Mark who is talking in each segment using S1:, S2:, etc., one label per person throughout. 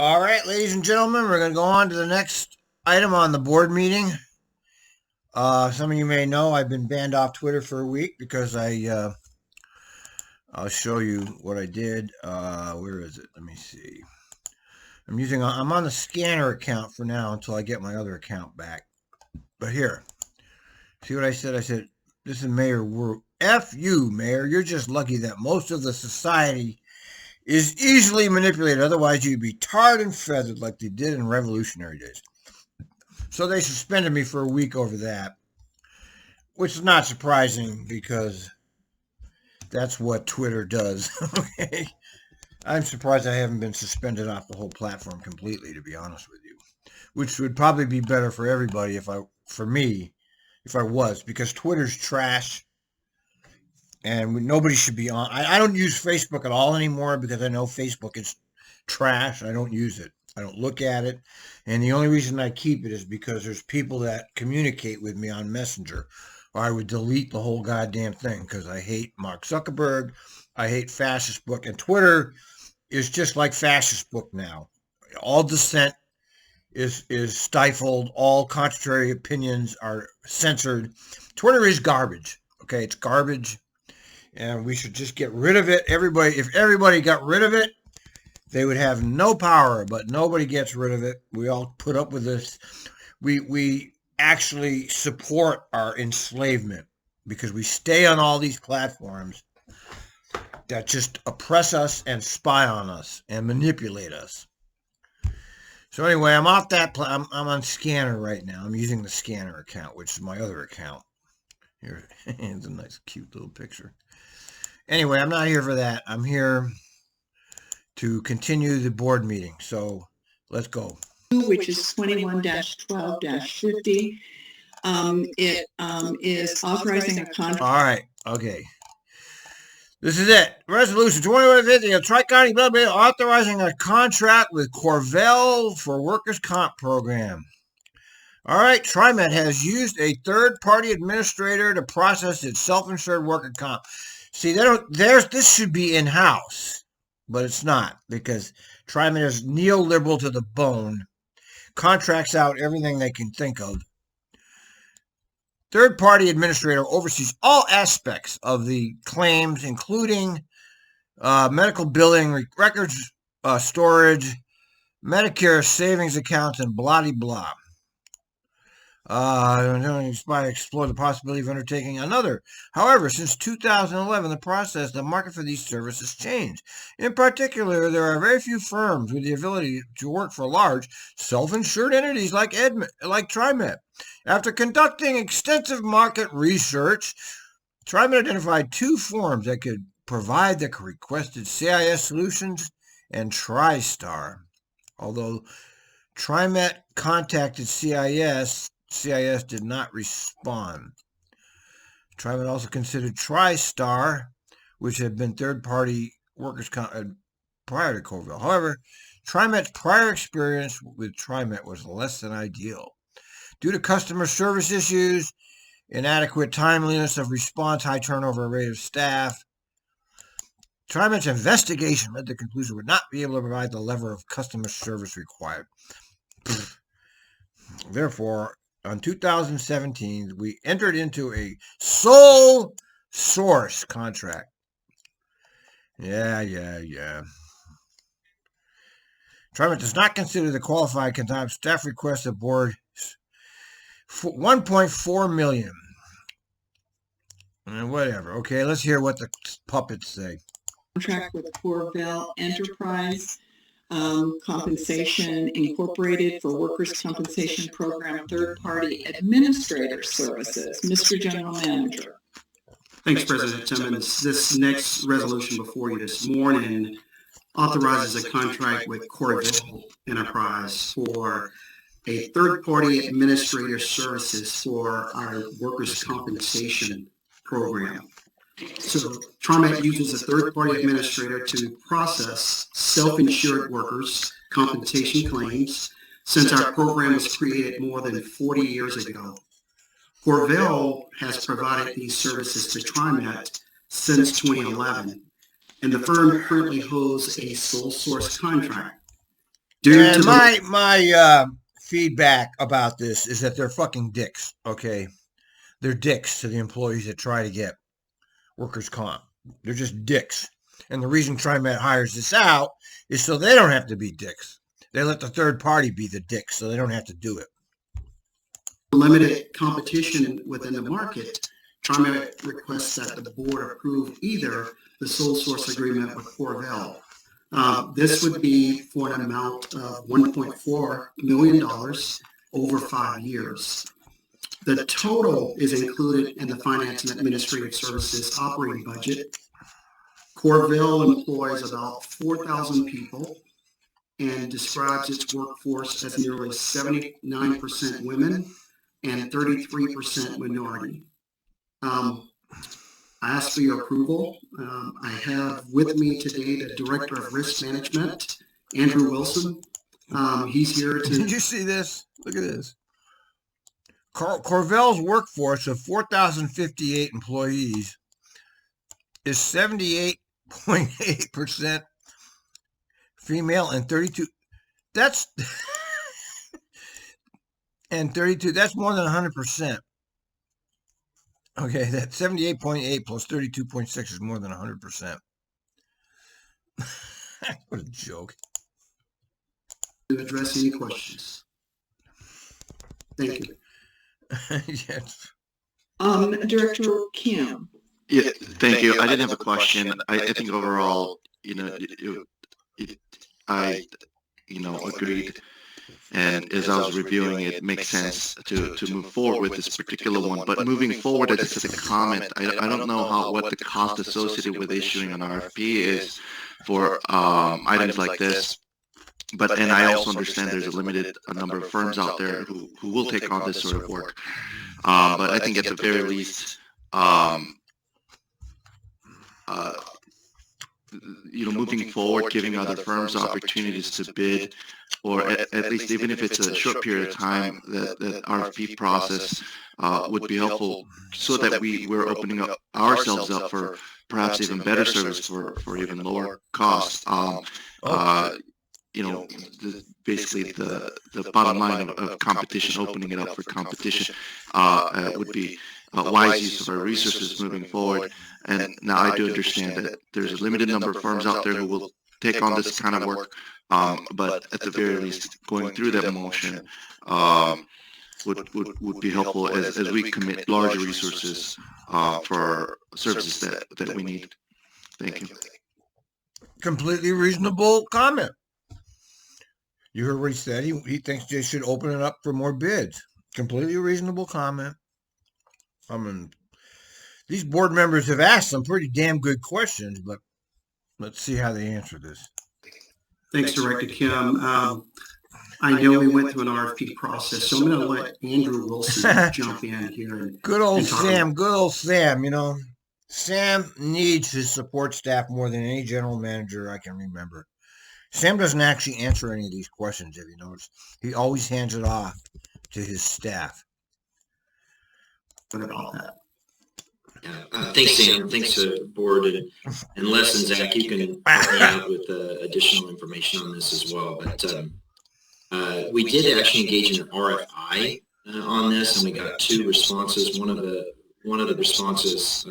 S1: All right, ladies and gentlemen, we're going to go on to the next item on the board meeting. Some of you may know I've been banned off Twitter for a week because I'll show you what I did. Where is it? Let me see. I'm on the scanner account for now until I get my other account back. But here, see what I said? I said, this is Mayor Wu. F you, Mayor. You're just lucky that most of the society is easily manipulated. Otherwise, you'd be tarred and feathered like they did in revolutionary days. So they suspended me for a week over that, which is not surprising because that's what Twitter does. Okay. I'm surprised I haven't been suspended off the whole platform completely, to be honest with you, which would probably be better for everybody for me, if I was, because Twitter's trash and nobody should be on. I don't use Facebook at all anymore because I know Facebook is trash. I don't use it. I don't look at it. And the only reason I keep it is because there's people that communicate with me on Messenger, or I would delete the whole goddamn thing because I hate Mark Zuckerberg. I hate fascist book. And Twitter is just like fascist book now. All dissent is stifled. All contrary opinions are censored. Twitter is garbage. Okay, it's garbage. And we should just get rid of it. If everybody got rid of it, they would have no power, but nobody gets rid of it. We all put up with this. We actually support our enslavement because we stay on all these platforms that just oppress us and spy on us and manipulate us. So anyway, I'm off that. I'm on Scanner right now. I'm using the Scanner account, which is my other account. Here, it's a nice, cute little picture. Anyway, I'm not here for that. I'm here to continue the board meeting. So let's go.
S2: Which is 21-12-50. It is authorizing a contract.
S1: All right. Okay. This is it. Resolution 2150 of Tri-County authorizing a contract with Corvell for workers' comp program. All right. Trimet has used a third-party administrator to process its self-insured worker comp. See, this should be in-house, but it's not because Trimet is neoliberal to the bone, contracts out everything they can think of. Third-party administrator oversees all aspects of the claims, including medical billing, records storage, Medicare savings accounts, and blah-de-blah. Explore the possibility of undertaking another. However, since 2011, the market for these services changed. In particular, there are very few firms with the ability to work for large, self-insured entities like Trimet. After conducting extensive market research, Trimet identified two firms that could provide the requested CIS solutions and TriStar. Although Trimet contacted CIS did not respond. Trimet also considered TriStar, which had been third-party workers' comp prior to Corvell. However, Trimet's prior experience with Trimet was less than ideal. Due to customer service issues, inadequate timeliness of response, high turnover rate of staff, Trimet's investigation led to the conclusion it would not be able to provide the level of customer service required. Therefore, in 2017, we entered into a sole source contract. Yeah. Trimet does not consider the qualified contingent staff request of board $1.4 million. And whatever. Okay, let's hear what the puppets say.
S2: Contract with Corvell Enterprise Compensation Incorporated for Workers' Compensation Program Third-Party Administrator Services. Mr. General Manager.
S3: Thanks, President Timmons. This next resolution before you this morning authorizes a contract with Corvell Enterprise for a third-party administrator services for our workers' compensation program. So Trimet uses a third-party administrator to process self-insured workers' compensation claims since our program was created more than 40 years ago. Corvell has provided these services to Trimet since 2011, and the firm currently holds a sole source contract.
S1: And my feedback about this is that they're fucking dicks. Okay, they're dicks to the employees that try to get workers' comp. They're just dicks. And the reason Trimet hires this out is so they don't have to be dicks. They let the third party be the dicks, so they don't have to do it.
S3: Limited competition within the market, Trimet requests that the board approve either the sole source agreement with Corvell. This would be for an amount of $1.4 million over 5 years. The total is included in the Finance and Administrative Services operating budget. Corvell employs about 4,000 people and describes its workforce as nearly 79% women and 33% minority. I ask for your approval. I have with me today the Director of Risk Management, Andrew Wilson. He's here to...
S1: Did you see this? Look at this. Corvell's workforce of 4,058 employees is 78.8% female and 32. That's and 32. That's more than 100%. Okay, that 78.8 plus 32.6 is more than 100%. What a joke.
S3: To address any questions. Thank you.
S1: Yes.
S2: Director Kim.
S4: Yeah, thank you. I didn't have a question. I think overall, I agreed. And as I was reviewing it, makes sense to move forward with this particular one. But moving forward, I just had a comment. I don't know what the cost associated with issuing an RFP is for items like this. And I also understand there's a limited number of firms out there who will take on this sort of work. But I think at the very least, moving forward, giving other firms opportunities to bid, or at least even if it's a short period of time, that RFP process would be helpful, so that we're opening up ourselves up for perhaps even better service for even lower costs. Basically the bottom line of competition, opening it up for competition, would be wise use of our resources moving forward. And now I do understand that there's a limited number of firms out there who will take on this kind of work, but at the very least, going through that motion would be helpful as we commit larger resources for services that we need. Thank you.
S1: Completely reasonable comment. You heard what he said. He thinks they should open it up for more bids. Completely reasonable comment. I mean, these board members have asked some pretty damn good questions, but let's see how they answer this.
S3: Thanks, Director Kim. I know we went through an RFP process, so I'm going to let Andrew Wilson jump in here.
S1: Good old Sam. Sam needs his support staff more than any general manager I can remember. Sam doesn't actually answer any of these questions, if you notice. He always hands it off to his staff.
S3: What about that?
S5: Thanks, Sam. Thanks to the board. And Les and Zach, you can help me out with additional information on this as well. But we did actually engage in an RFI on this, and we got 2 responses. One of the responses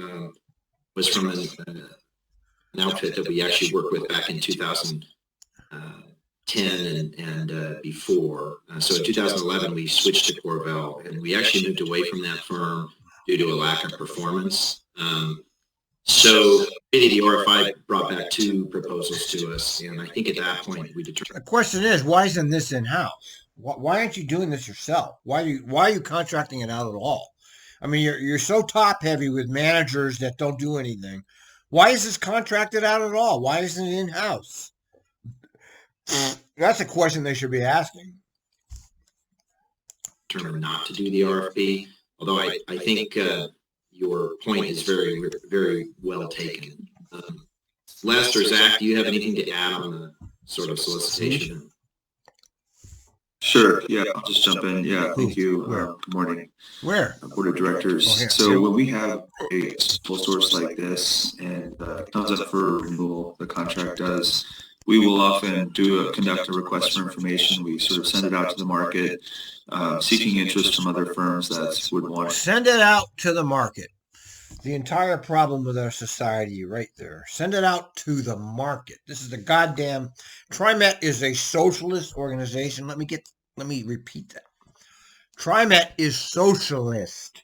S5: was from an outfit that we actually worked with back in 2010 and before. So in 2011, we switched to Corvell, and we actually moved away from that firm due to a lack of performance. So the RFI brought back 2 proposals to us, and I think at that point we determined.
S1: The question is, why isn't this in-house? Why aren't you doing this yourself? Why are you contracting it out at all? I mean, you're so top heavy with managers that don't do anything. Why is this contracted out at all? Why isn't it in-house? That's a question they should be asking.
S5: Determined not to do the RFP, although I think your point is very, very well taken. Les or Zach, do you have anything to add on the sort of solicitation?
S6: Sure. Yeah, I'll just jump in. Yeah, thank you. Good morning. Board of Directors. So when we have a sole source like this and it comes up for renewal, the contract does, we will often conduct a request for information. We sort of send it out to the market, seeking interest from other firms that would want it.
S1: Send it out to the market. The entire problem with our society right there. Send it out to the market. This is the goddamn... Trimet is a socialist organization. Let me repeat that. Trimet is socialist.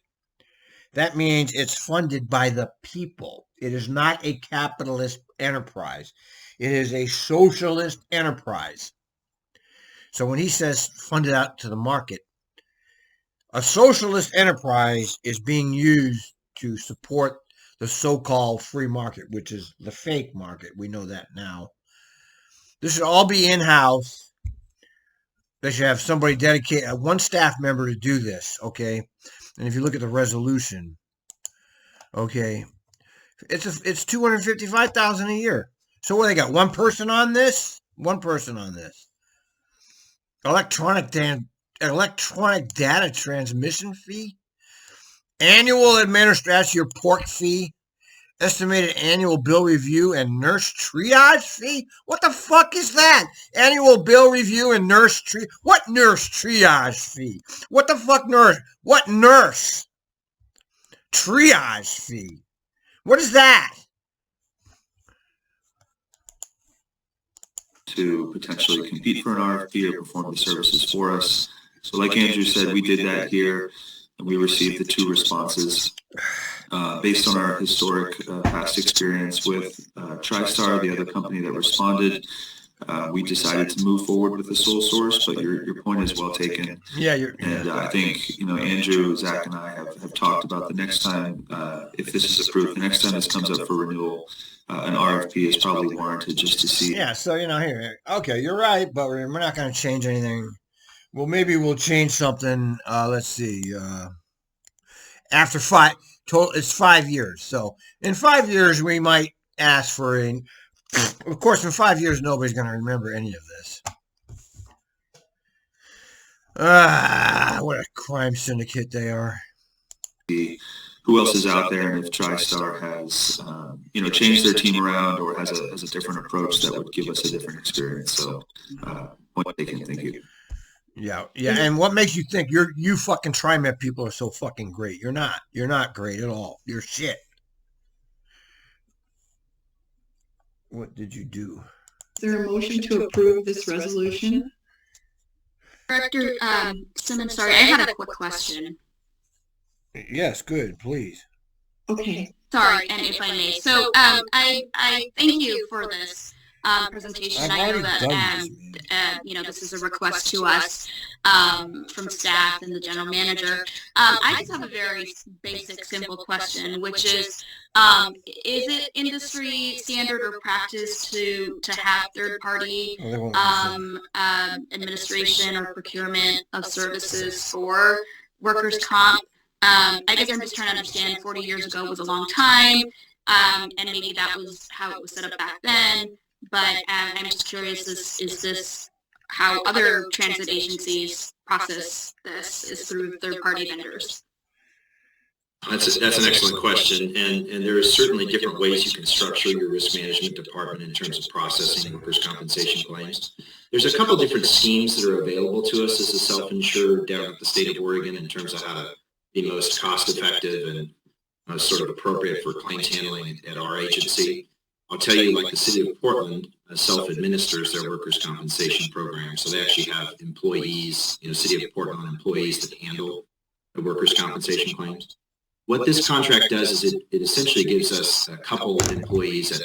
S1: That means it's funded by the people. It is not a capitalist enterprise. It is a socialist enterprise. So when he says fund it out to the market, a socialist enterprise is being used to support the so-called free market, which is the fake market. We know that now. This should all be in-house. They should have somebody dedicated, one staff member to do this, okay? And if you look at the resolution, okay, it's $255,000 a year. So what they got? One person on this? One person on this. Electronic data transmission fee? Annual administration, your pork fee, estimated annual bill review, and nurse triage fee? What the fuck is that? Annual bill review and nurse triage? What nurse triage fee? What the fuck nurse? What nurse? Triage fee? What is that?
S6: To potentially compete for an RFP or perform the services for us. So like Andrew said, we did that here. And we received the 2 responses. Based on our historic past experience with TriStar, the other company that responded, we decided to move forward with the sole source, but your point is well taken.
S1: Yeah,
S6: I think, Andrew, Zach, and I have talked about the next time, if this is approved, the next time this comes up for renewal, an RFP is probably warranted just to see.
S1: Yeah, so, here, okay, you're right, but we're not going to change anything. Well, maybe we'll change something. Let's see. After it's 5 years. So in 5 years, we might ask for of course, in 5 years, nobody's going to remember any of this. What a crime syndicate they are.
S6: Who else is out there, and if TriStar has, changed their team around or has a different approach that would give us a different experience. So, point taken. Thank you.
S1: Yeah. And what makes you think you fucking Trimet people are so fucking great? You're not. You're not great at all. You're shit. What did you do?
S2: Is there a motion to approve this resolution?
S7: Director Simmons, sorry, I had a quick question.
S1: Yes, good, please.
S2: Okay.
S7: Sorry, and if I may. So I thank you for this presentation. I know that this is a request to us from staff and the general manager. I just have a very basic, simple question, which is it industry standard or practice to have third-party administration or procurement of services for workers' comp? I guess I'm just trying to understand, 40 years ago was a long time, and maybe that was how it was set up back then. But I'm just curious, is this how other transit agencies process this, is through third-party vendors?
S5: That's an excellent question, and there are certainly different ways you can structure your risk management department in terms of processing workers' compensation claims. There's a couple different schemes that are available to us as a self-insured down at the state of Oregon in terms of how to be most cost-effective and sort of appropriate for claims handling at our agency. I'll tell you, like the city of Portland self-administers their workers' compensation program, so they actually have employees, city of Portland employees that handle the workers' compensation claims. What this contract does is it essentially gives us a couple of employees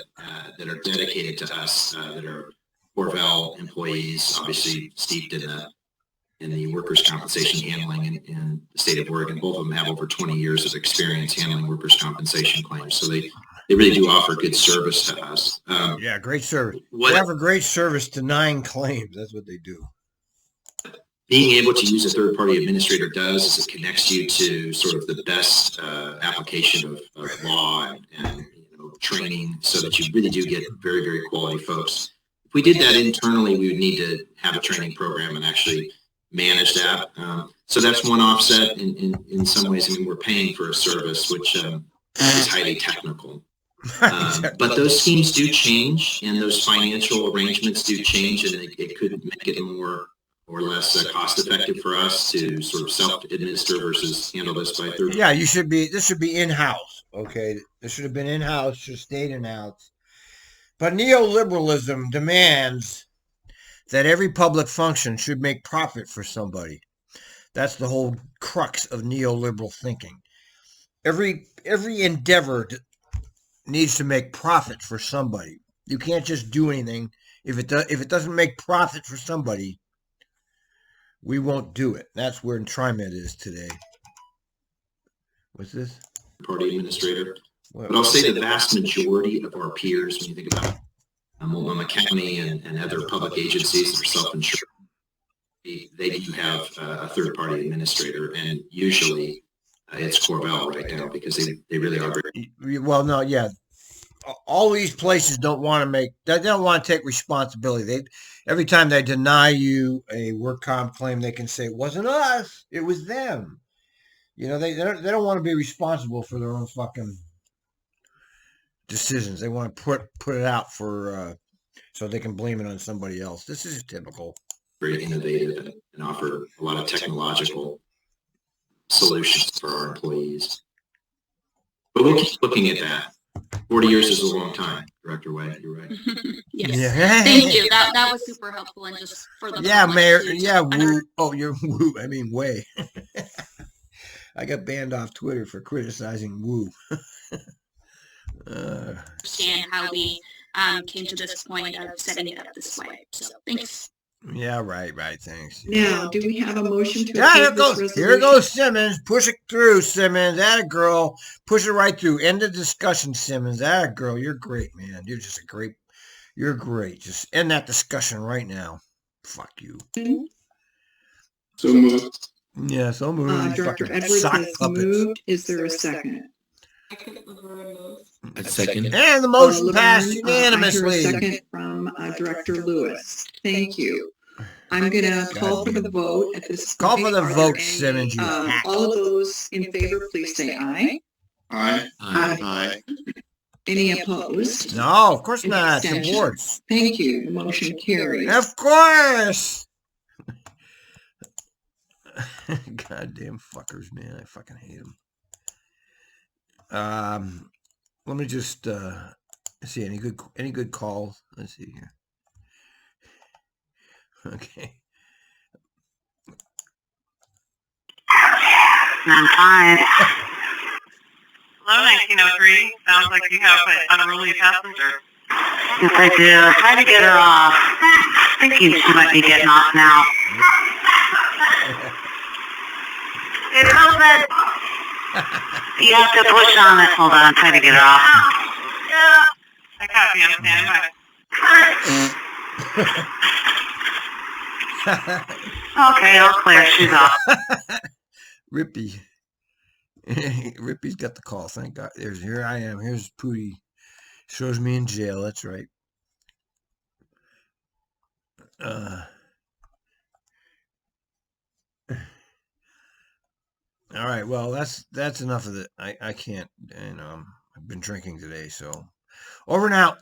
S5: that are dedicated to us, that are Corval employees, obviously steeped in the workers' compensation handling in the state of Oregon. Both of them have over 20 years of experience handling workers' compensation claims, so they really do offer good service to us.
S1: Yeah, great service. They offer great service denying claims. That's what they do.
S5: Being able to use a third-party administrator does is it connects you to sort of the best application of law and training, so that you really do get very, very quality folks. If we did that internally, we would need to have a training program and actually manage that. So that's one offset. In some ways, we're paying for a service which is highly technical. But those schemes do change, and those financial arrangements do change, and it could make it more or less cost-effective for us to sort of self-administer versus handle this by third.
S1: Yeah, this should be in-house. Okay, this should have been in-house. Should have stayed in-house. But neoliberalism demands that every public function should make profit for somebody. That's the whole crux of neoliberal thinking. Every endeavor needs to make profit for somebody. You can't just do anything if it doesn't make profit for somebody. We won't do it. That's where Trimet is today. What's this?
S5: Party administrator. But I'll say the vast majority of our peers, when you think about Multnomah County and other public agencies that are self-insured, they do have a third-party administrator, and usually it's Corvell right now because they really are very.
S1: Well, no, yeah. All these places don't want to take responsibility. Every time they deny you a work comp claim, they can say it wasn't us, it was them. You know, they don't want to be responsible for their own fucking decisions. They want to put it out for so they can blame it on somebody else. This is typical.
S5: Very innovative and offer a lot of technological solutions for our employees. But we'll keep looking at that. 40 years is a long time, Director Way. You're right.
S7: Yes. Yeah. Thank you. That was super helpful, and just for the
S1: Mayor. Yeah, Woo. Oh, you're Woo. I mean Way. I got banned off Twitter for criticizing Woo.
S7: Understand how we came to this point of setting it up this way. So thanks.
S1: Yeah, right. Thanks.
S2: Now, do we have a motion to
S1: approve this resolution? Here goes Simmons. Push it through, Simmons. Atta girl. Push it right through. End the discussion, Simmons. Atta girl. You're great, man. You're great. Just end that discussion right now. Fuck you.
S3: So moved.
S1: Yeah, so moved.
S2: Director Edwards has moved. Is there a second?
S6: A second.
S1: And the motion passed unanimously.
S2: I hear a second from Director Lewis. Thank you. I'm going to call for the vote at this
S1: point. Call for the vote, Simmons.
S2: All of those in favor, please say aye.
S3: Aye.
S4: Aye.
S2: Any opposed?
S1: No, of course not. Support.
S2: Thank you. The motion carries.
S1: Of course. Goddamn fuckers, man. I fucking hate them. Let me just see any good calls. Let's see here. Okay.
S8: I'm fine. Hello, 1903. Sounds like you have an unruly passenger. Yes, I do. Try to get her off. Thinking she might be getting off now. It's a little bit. You have to push on it. Hold on, try to get her off. Yeah, I copy. I'm standing by. Okay, all clear. She's off.
S1: Rippy. Rippy's got the call. Thank God. Here I am. Here's Pootie. Shows me in jail. That's right. All right. Well, that's enough of it. I can't. I've been drinking today, so over and out.